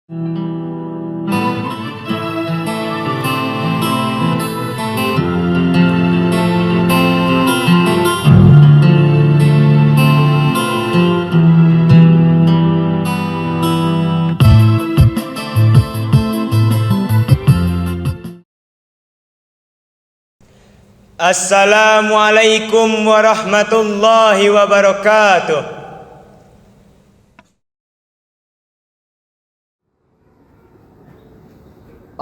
Assalamualaikum warahmatullahi wabarakatuh. Allahu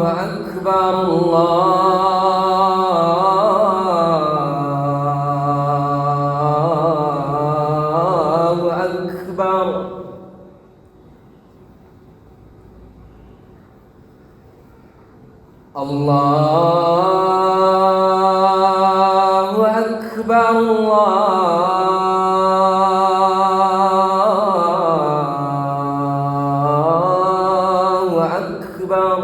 Akbar, Allahu Akbar. Allahu Akbar, Allahu Akbar.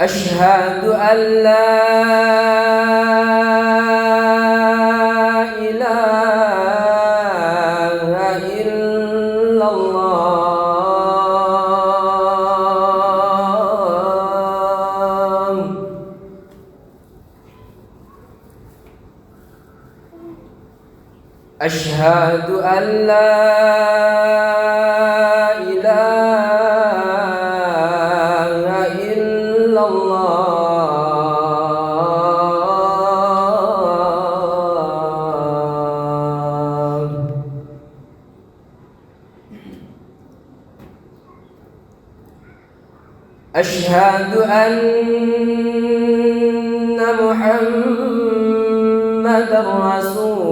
Asyhadu an la ilaha illallah. Asyhadu an la ilaha illallah. Asyhadu anna Muhammadar Rasulullah.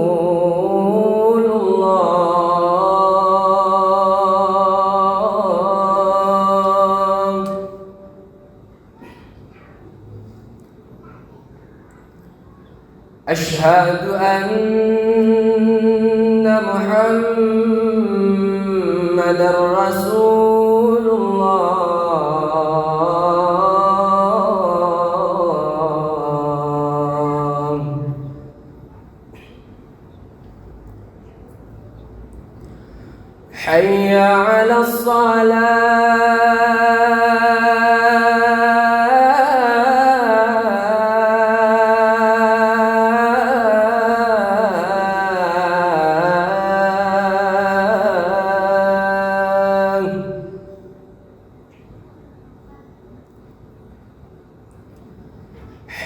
Asyhadu anna Muhammadar Rasulullah. Hayya 'alas salah.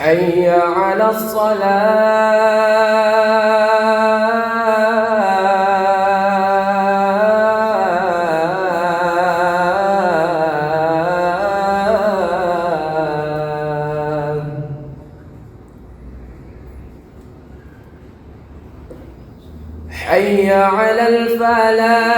Hayya 'alas salah. Hayya 'alal falah.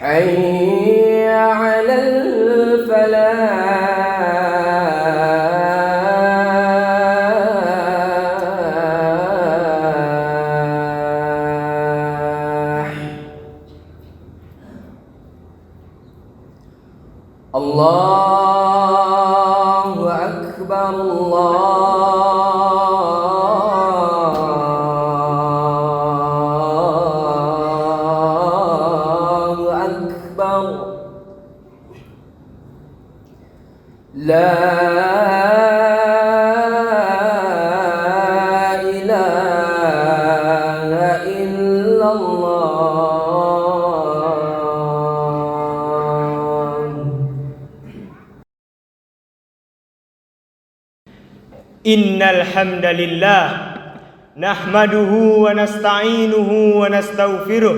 Hayya 'alal falah. Allahu Akbar, Allahu Akbar. La ilaha illallah. Innal hamdalillah nahmaduhu wa nasta'inuhu wa nastaghfiruh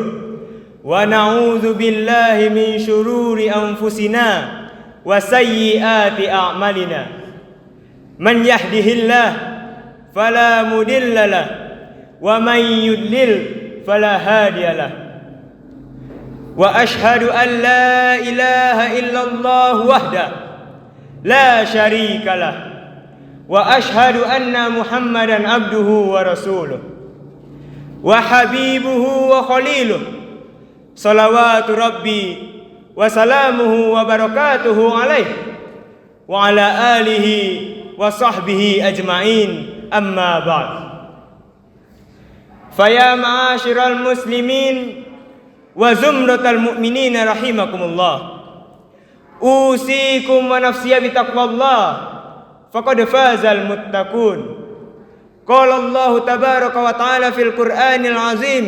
wa na'udzu billahi min syururi anfusina wa sayyiati a'malina. Man yahdihillah fala mudhillalah wa man yudlil fala hadiyalah. Wa ashhadu an la ilaha illallah wahda la syarikalah wa ashhadu anna Muhammadan abduhu wa rasuluh wa habibuhu wa khaliluh salawatu rabbi wa salamuhu wa barakatuhu alaih wa ala alihi wa sahbihi ajma'in, amma ba'd. Faya ma'asyiral muslimin wa zumratal mu'minina rahimakumullah, usikum wa nafsiya bitaqwallah faqad fazal muttaqun. Qala Allah tabaraka wa ta'ala fil Qur'anil azim,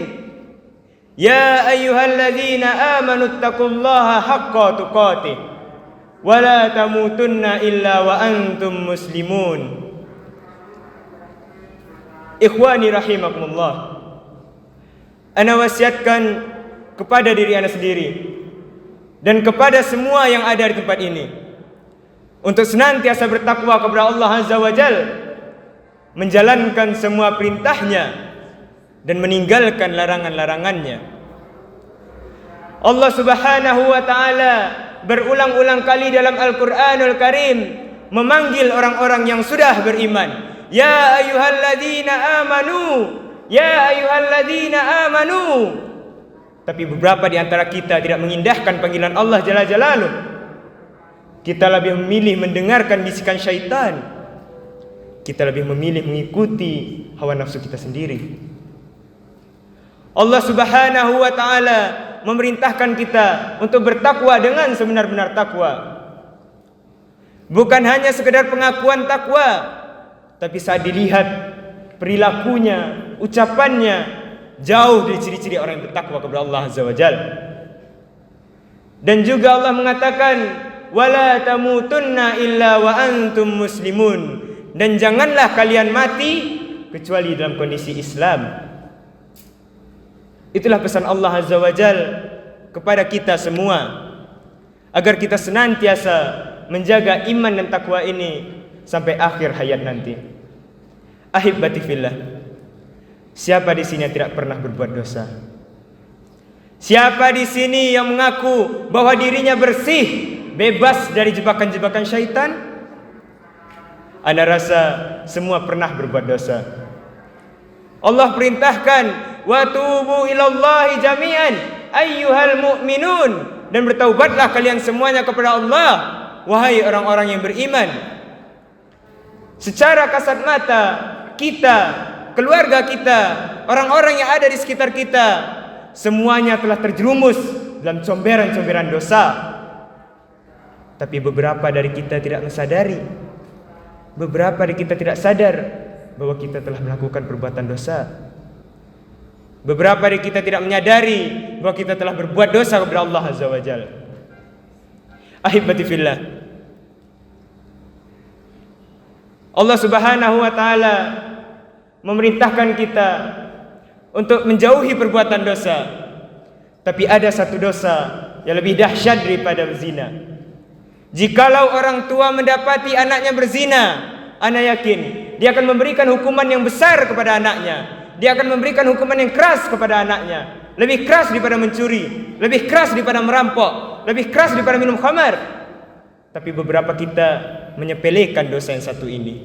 ya ayyuhalladzina amanu taqullaha haqqa tuqatih wa la tamutunna illa wa antum muslimun. Ikhwani rahimakumullah, ana wasiatkan kepada diri ana sendiri dan kepada semua yang ada di tempat ini untuk senantiasa bertakwa kepada Allah Azza wa Jalla, menjalankan semua perintahnya dan meninggalkan larangan-larangannya. Allah Subhanahu wa ta'ala berulang-ulang kali dalam Al-Qur'anul Karim memanggil orang-orang yang sudah beriman, ya ayyuhalladzina amanu, ya ayyuhalladzina amanu. Tapi beberapa di antara kita tidak mengindahkan panggilan Allah Jalla Jalaluh. Kita lebih memilih mendengarkan bisikan syaitan. Kita lebih memilih mengikuti hawa nafsu kita sendiri. Allah Subhanahu wa ta'ala memerintahkan kita untuk bertakwa dengan sebenar-benar takwa. Bukan hanya sekedar pengakuan takwa, tapi saat dilihat perilakunya, ucapannya jauh dari ciri-ciri orang yang bertakwa kepada Allah Azza wa Jalla. Dan juga Allah mengatakan, wala tamutunna illa wa antum muslimun, dan janganlah kalian mati kecuali dalam kondisi Islam. Itulah pesan Allah Azza wa Jalla kepada kita semua, agar kita senantiasa menjaga iman dan takwa ini sampai akhir hayat nanti. Ahibbati fillah, siapa di sini yang tidak pernah berbuat dosa? Siapa di sini yang mengaku bahwa dirinya bersih, bebas dari jebakan-jebakan syaitan? Ana rasa semua pernah berbuat dosa. Allah perintahkan, wa tubu ilallahi jami'an ayyuhal mu'minun, dan bertaubatlah kalian semuanya kepada Allah, wahai orang-orang yang beriman. Secara kasat mata kita, keluarga kita, orang-orang yang ada di sekitar kita, semuanya telah terjerumus dalam comberan-comberan dosa. Tapi beberapa dari kita tidak mensadari, beberapa dari kita tidak sadar bahwa kita telah melakukan perbuatan dosa. Beberapa dari kita tidak menyadari bahwa kita telah berbuat dosa kepada Allah Azza wa Jalla. Ahibbati fillah, Allah Subhanahu wa ta'ala memerintahkan kita untuk menjauhi perbuatan dosa. Tapi ada satu dosa yang lebih dahsyat daripada berzina. Jikalau orang tua mendapati anaknya berzina, ana yakin dia akan memberikan hukuman yang besar kepada anaknya. Dia akan memberikan hukuman yang keras kepada anaknya, lebih keras daripada mencuri, lebih keras daripada merampok, lebih keras daripada minum khamar. Tapi beberapa kita menyepelekan dosa yang satu ini,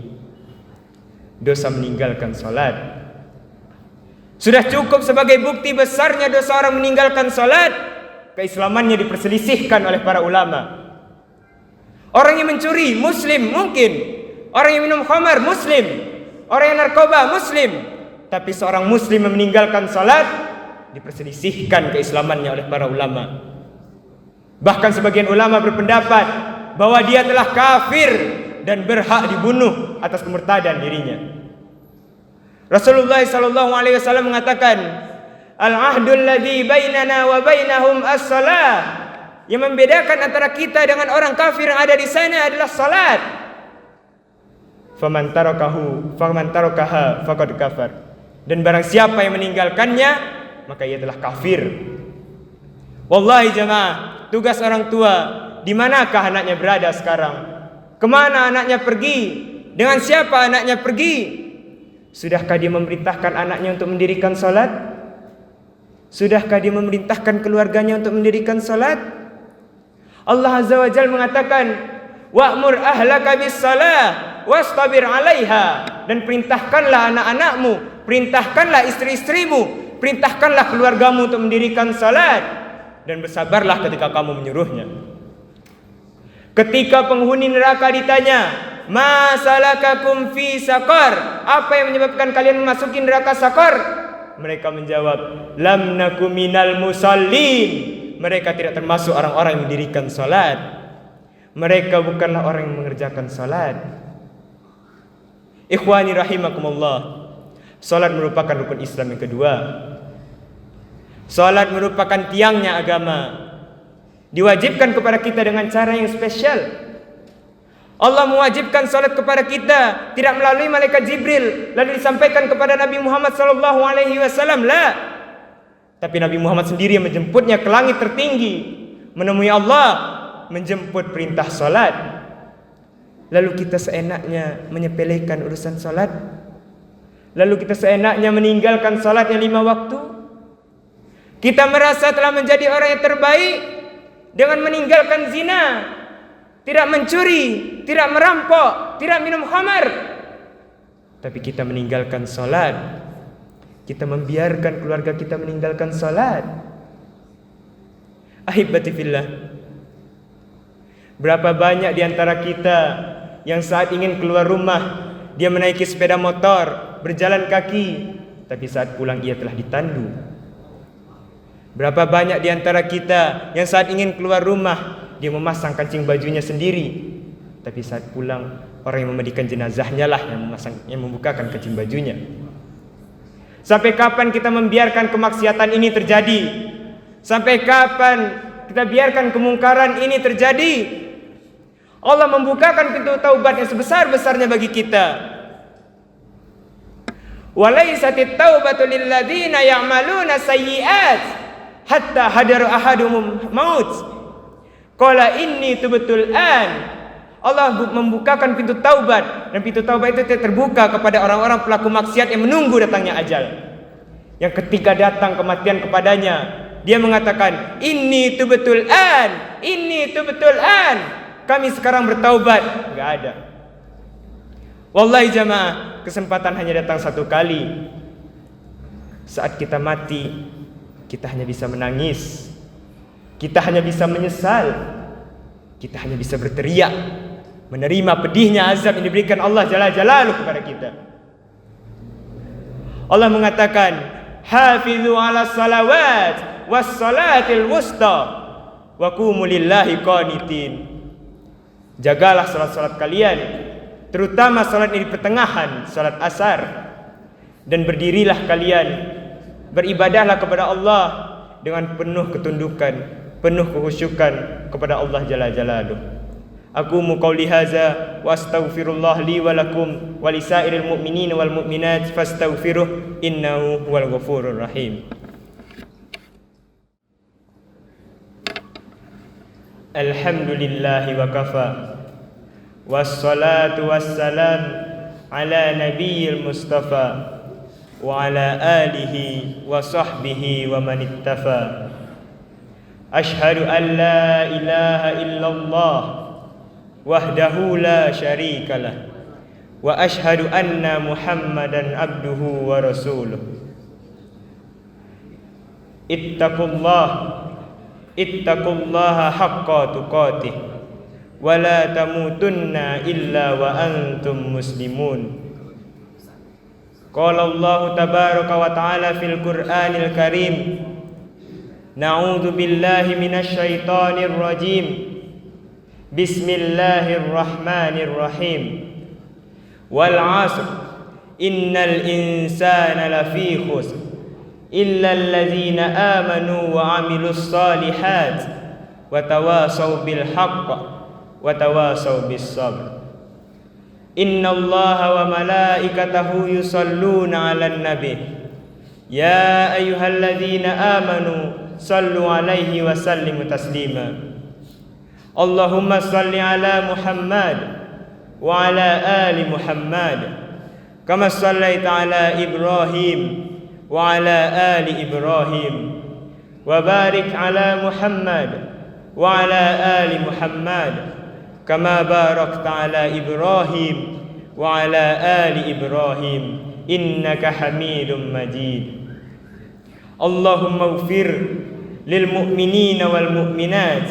dosa meninggalkan salat. Sudah cukup sebagai bukti besarnya dosa orang meninggalkan salat, keislamannya diperselisihkan oleh para ulama. Orang yang mencuri muslim mungkin, orang yang minum khamar muslim, orang yang narkoba muslim, tapi seorang muslim yang meninggalkan salat diperselisihkan keislamannya oleh para ulama. Bahkan sebagian ulama berpendapat bahwa dia telah kafir dan berhak dibunuh atas kemurtadan dirinya. Rasulullah sallallahu alaihi wasallam mengatakan, al-ahdul ladzi bainana wa bainahum as-salah. Yang membedakan antara kita dengan orang kafir yang ada di sana adalah salat. Faman tarakaha faqad kafar. Dan barang siapa yang meninggalkannya, maka ia telah kafir. Wallahi jemaah, tugas orang tua, di manakah anaknya berada sekarang? Kemana anaknya pergi? Dengan siapa anaknya pergi? Sudahkah dia memerintahkan anaknya untuk mendirikan salat? Sudahkah dia memerintahkan keluarganya untuk mendirikan salat? Allah Azza wa Jalla mengatakan, wa'mur ahlaka bis salah wastabir 'alaiha, dan perintahkanlah anak-anakmu, perintahkanlah istri-istrimu, perintahkanlah keluargamu untuk mendirikan salat, dan bersabarlah ketika kamu menyuruhnya. Ketika penghuni neraka ditanya, "Ma salakakum fi saqar?" Apa yang menyebabkan kalian memasuki neraka Saqar? Mereka menjawab, "Lam naku minal musallin." Mereka tidak termasuk orang-orang yang mendirikan salat. Mereka bukanlah orang yang mengerjakan salat. Ikhwani rahimakumullah, salat merupakan rukun Islam yang kedua. Salat merupakan tiangnya agama. Diwajibkan kepada kita dengan cara yang spesial. Allah mewajibkan salat kepada kita tidak melalui malaikat Jibril lalu disampaikan kepada Nabi Muhammad SAW. Tapi Nabi Muhammad sendiri yang menjemputnya ke langit tertinggi, menemui Allah, menjemput perintah salat. Lalu kita seenaknya menyepelekan urusan salat. Lalu kita seenaknya meninggalkan salatnya 5 waktu. Kita merasa telah menjadi orang yang terbaik dengan meninggalkan zina, tidak mencuri, tidak merampok, tidak minum khamar. Tapi kita meninggalkan salat. Kita membiarkan keluarga kita meninggalkan salat. Ahibati fillah, berapa banyak di antara kita yang saat ingin keluar rumah dia menaiki sepeda motor, berjalan kaki, tapi saat pulang ia telah ditandu. Berapa banyak di antara kita yang saat ingin keluar rumah dia memasang kancing bajunya sendiri, tapi saat pulang orang yang memandikan jenazahnya lah yang membukakan kancing bajunya. Sampai kapan kita membiarkan kemaksiatan ini terjadi? Sampai kapan kita biarkan kemungkaran ini terjadi? Allah membukakan pintu taubat yang sebesar-besarnya bagi kita. Walaisatit taubatu lil ladzina ya'maluna sayyi'at hatta hadaru ahadumul maut. Qala inni tubtul an. Allah membukakan pintu taubat, dan pintu taubat itu terbuka kepada orang-orang pelaku maksiat yang menunggu datangnya ajal. Yang ketika datang kematian kepadanya, dia mengatakan, "Inni tubtul an, inni tubtul an." Kami sekarang bertaubat. Enggak ada. Wallahi jamaah, kesempatan hanya datang satu kali. Saat kita mati, kita hanya bisa menangis. Kita hanya bisa menyesal. Kita hanya bisa berteriak, menerima pedihnya azab yang diberikan Allah Jalla Jalaluhu kepada kita. Allah mengatakan, "Hafizu 'alas salawat was salatil wusta wa qumu lillahi qanitin." Jagalah salat-salat kalian, terutama salat di pertengahan, salat asar, dan berdirilah kalian, beribadahlah kepada Allah dengan penuh ketundukan, penuh kekhusyukan kepada Allah Jalla Jalaluhu. Aqumu qouli hadza wa astaghfirullah li wa lakum wa lisairil mu'minin wal mu'minat fastaghfiruh innahu huwal ghafurur rahim. Alhamdulillahi wa kafa, wassalatu wassalam ala nabiyil mustafa wa ala alihi wa sahbihi wa man ittafa. Ashhadu an la ilaha illallah wahdahu la syarika lah, wa ashhadu anna Muhammadan abduhu wa rasuluh. Ittaqullaha haqqa tuqatih wa la tamutunna illa wa antum muslimun. Qala Allah tabaraka wa ta'ala fil Qur'anil Karim, na'udzu billahi minasy syaithanir rajim. Bismillahirrahmanirrahim. Wal 'asr innal insana lafi khusr illa alladzina amanu wa 'amilus shalihat wa tawasaw bil haqq wa tawasaw bis sabr. Innallaha wa malaikatahu yusalluna 'alan nabi ya ayyuhalladzina amanu sallu 'alaihi wa sallimu taslima. Allahumma salli ala Muhammad wa ala ali Muhammad kama sallaita ala Ibrahim wa ala ali Ibrahim wa barik ala Muhammad wa ala ali Muhammad kama barakta ala Ibrahim wa ala ali Ibrahim innaka Hamidum Majid. Allahumma ighfir lil mu'minina wal mu'minat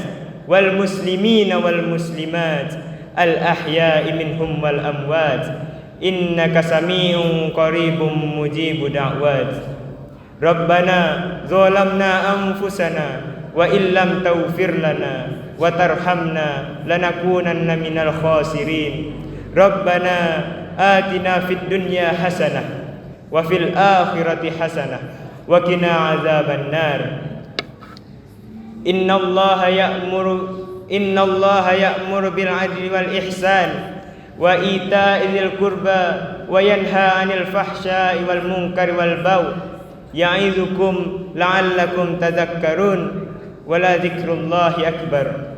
wal muslimina wal muslimat al ahya'i minhum wal amwat innaka sami'un qaribun mujibu da'wat. Rabbana zalamna anfusana wa illam taghfir lana wa tarhamna lanakunanna minal khasirin. Rabbana atina fid dunya hasanah wa fil akhirati hasanah wa qina azaban nar. Innallaha ya'muru bil 'adli wal ihsan wa ita'i dzil qurba wa yanha 'anil fahsya'i wal munkari wal baghi ya'idukum la'allakum tadhakkarun wa la dzikrullahi akbar.